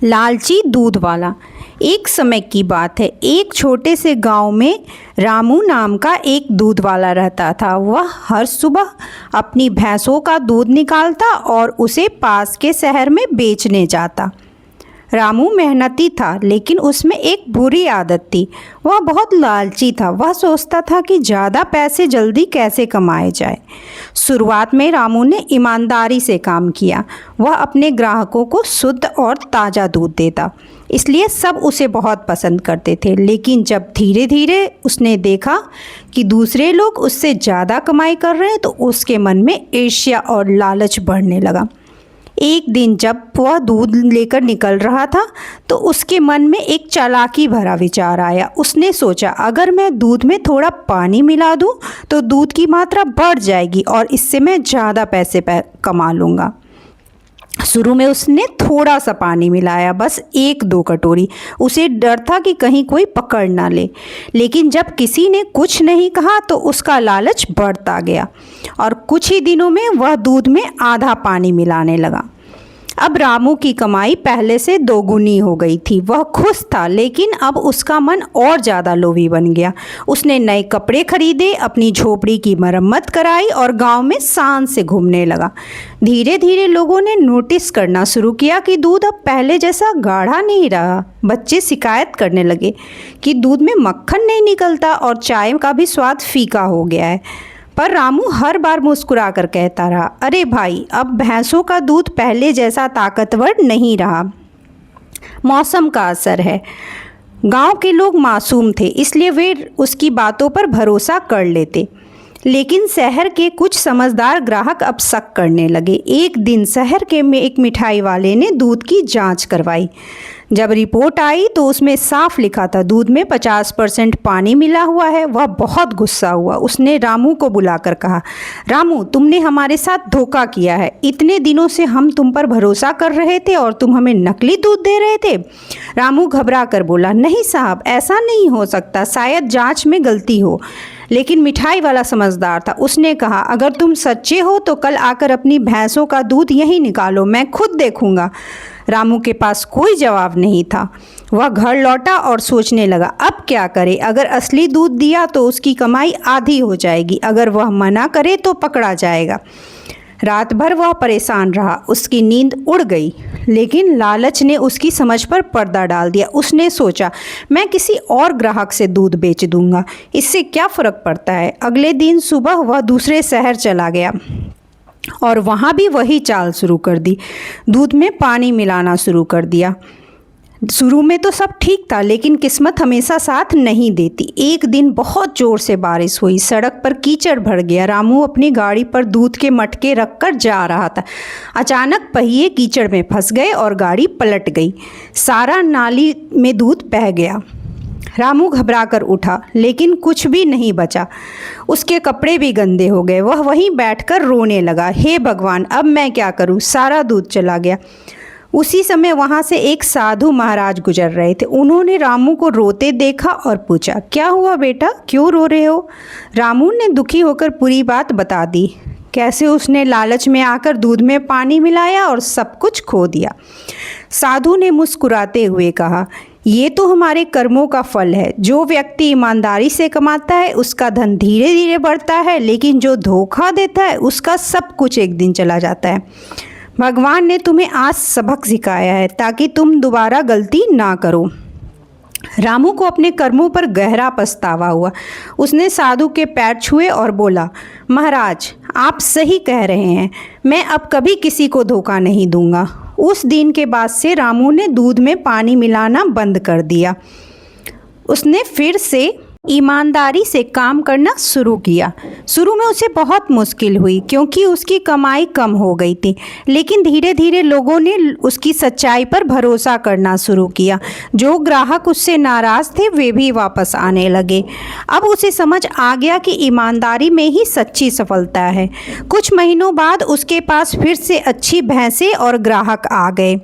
लालची दूध वाला। एक समय की बात है, एक छोटे से गांव में रामू नाम का एक दूध वाला रहता था। वह हर सुबह अपनी भैंसों का दूध निकालता और उसे पास के शहर में बेचने जाता। रामू मेहनती था, लेकिन उसमें एक बुरी आदत थी। वह बहुत लालची था। वह सोचता था कि ज़्यादा पैसे जल्दी कैसे कमाए जाए। शुरुआत में रामू ने ईमानदारी से काम किया। वह अपने ग्राहकों को शुद्ध और ताज़ा दूध देता, इसलिए सब उसे बहुत पसंद करते थे। लेकिन जब धीरे धीरे उसने देखा कि दूसरे लोग उससे ज़्यादा कमाई कर रहे हैं, तो उसके मन में ईर्ष्या और लालच बढ़ने लगा। एक दिन जब वह दूध लेकर निकल रहा था, तो उसके मन में एक चालाकी भरा विचार आया। उसने सोचा, अगर मैं दूध में थोड़ा पानी मिला दूं, तो दूध की मात्रा बढ़ जाएगी और इससे मैं ज़्यादा पैसे कमा लूँगा। शुरू में उसने थोड़ा सा पानी मिलाया, बस 1-2 कटोरी। उसे डर था कि कहीं कोई पकड़ ना ले। लेकिन जब किसी ने कुछ नहीं कहा, तो उसका लालच बढ़ता गया और कुछ ही दिनों में वह दूध में आधा पानी मिलाने लगा। अब रामू की कमाई पहले से दोगुनी हो गई थी। वह खुश था, लेकिन अब उसका मन और ज़्यादा लोभी बन गया। उसने नए कपड़े खरीदे, अपनी झोपड़ी की मरम्मत कराई और गांव में शान से घूमने लगा। धीरे धीरे लोगों ने नोटिस करना शुरू किया कि दूध अब पहले जैसा गाढ़ा नहीं रहा। बच्चे शिकायत करने लगे कि दूध में मक्खन नहीं निकलता और चाय का भी स्वाद फीका हो गया है। पर रामू हर बार मुस्कुरा कर कहता रहा, अरे भाई, अब भैंसों का दूध पहले जैसा ताकतवर नहीं रहा। मौसम का असर है। गांव के लोग मासूम थे, इसलिए वे उसकी बातों पर भरोसा कर लेते। लेकिन शहर के कुछ समझदार ग्राहक अब शक करने लगे। एक दिन शहर के में एक मिठाई वाले ने दूध की जांच करवाई। जब रिपोर्ट आई तो उसमें साफ लिखा था, दूध में 50% पानी मिला हुआ है। वह बहुत गुस्सा हुआ। उसने रामू को बुलाकर कहा, रामू, तुमने हमारे साथ धोखा किया है। इतने दिनों से हम तुम पर भरोसा कर रहे थे और तुम हमें नकली दूध दे रहे थे। रामू घबरा कर बोला, नहीं साहब, ऐसा नहीं हो सकता, शायद जांच में गलती हो। लेकिन मिठाई वाला समझदार था। उसने कहा, अगर तुम सच्चे हो तो कल आकर अपनी भैंसों का दूध यहीं निकालो, मैं खुद देखूंगा। रामू के पास कोई जवाब नहीं था। वह घर लौटा और सोचने लगा, अब क्या करे। अगर असली दूध दिया तो उसकी कमाई आधी हो जाएगी, अगर वह मना करे तो पकड़ा जाएगा। रात भर वह परेशान रहा। उसकी नींद उड़ गई, लेकिन लालच ने उसकी समझ पर पर्दा डाल दिया। उसने सोचा, मैं किसी और ग्राहक से दूध बेच दूंगा, इससे क्या फ़र्क पड़ता है। अगले दिन सुबह वह दूसरे शहर चला गया और वहाँ भी वही चाल शुरू कर दी। दूध में पानी मिलाना शुरू कर दिया। शुरू में तो सब ठीक था, लेकिन किस्मत हमेशा साथ नहीं देती। एक दिन बहुत ज़ोर से बारिश हुई। सड़क पर कीचड़ भर गया। रामू अपनी गाड़ी पर दूध के मटके रखकर जा रहा था। अचानक पहिए कीचड़ में फंस गए और गाड़ी पलट गई। सारा नाली में दूध बह गया। रामू घबरा कर उठा, लेकिन कुछ भी नहीं बचा। उसके कपड़े भी गंदे हो गए। वह वहीं बैठकर रोने लगा, हे भगवान, अब मैं क्या करूं, सारा दूध चला गया। उसी समय वहां से एक साधु महाराज गुजर रहे थे। उन्होंने रामू को रोते देखा और पूछा, क्या हुआ बेटा, क्यों रो रहे हो। रामू ने दुखी होकर पूरी बात बता दी, कैसे उसने लालच में आकर दूध में पानी मिलाया और सब कुछ खो दिया। साधु ने मुस्कुराते हुए कहा, ये तो हमारे कर्मों का फल है। जो व्यक्ति ईमानदारी से कमाता है उसका धन धीरे धीरे बढ़ता है, लेकिन जो धोखा देता है उसका सब कुछ एक दिन चला जाता है। भगवान ने तुम्हें आज सबक सिखाया है ताकि तुम दोबारा गलती ना करो। रामू को अपने कर्मों पर गहरा पछतावा हुआ। उसने साधु के पैर छुए और बोला, महाराज, आप सही कह रहे हैं, मैं अब कभी किसी को धोखा नहीं दूंगा। उस दिन के बाद से रामू ने दूध में पानी मिलाना बंद कर दिया। उसने फिर से ईमानदारी से काम करना शुरू किया। शुरू में उसे बहुत मुश्किल हुई, क्योंकि उसकी कमाई कम हो गई थी। लेकिन धीरे धीरे लोगों ने उसकी सच्चाई पर भरोसा करना शुरू किया। जो ग्राहक उससे नाराज़ थे वे भी वापस आने लगे। अब उसे समझ आ गया कि ईमानदारी में ही सच्ची सफलता है। कुछ महीनों बाद उसके पास फिर से अच्छी भैंसें और ग्राहक आ गए।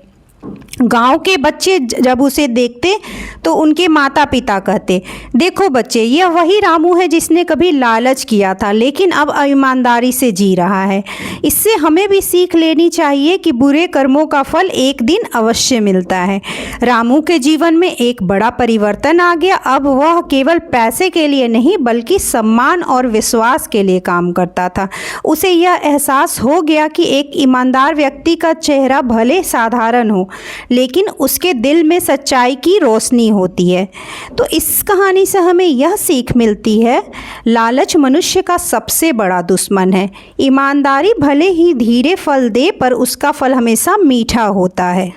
गांव के बच्चे जब उसे देखते तो उनके माता पिता कहते, देखो बच्चे, यह वही रामू है जिसने कभी लालच किया था लेकिन अब ईमानदारी से जी रहा है। इससे हमें भी सीख लेनी चाहिए कि बुरे कर्मों का फल एक दिन अवश्य मिलता है। रामू के जीवन में एक बड़ा परिवर्तन आ गया। अब वह केवल पैसे के लिए नहीं बल्कि सम्मान और विश्वास के लिए काम करता था। उसे यह एहसास हो गया कि एक ईमानदार व्यक्ति का चेहरा भले साधारण हो लेकिन उसके दिल में सच्चाई की रोशनी होती है। तो इस कहानी से हमें यह सीख मिलती है, लालच मनुष्य का सबसे बड़ा दुश्मन है। ईमानदारी भले ही धीरे फल दे पर उसका फल हमेशा मीठा होता है।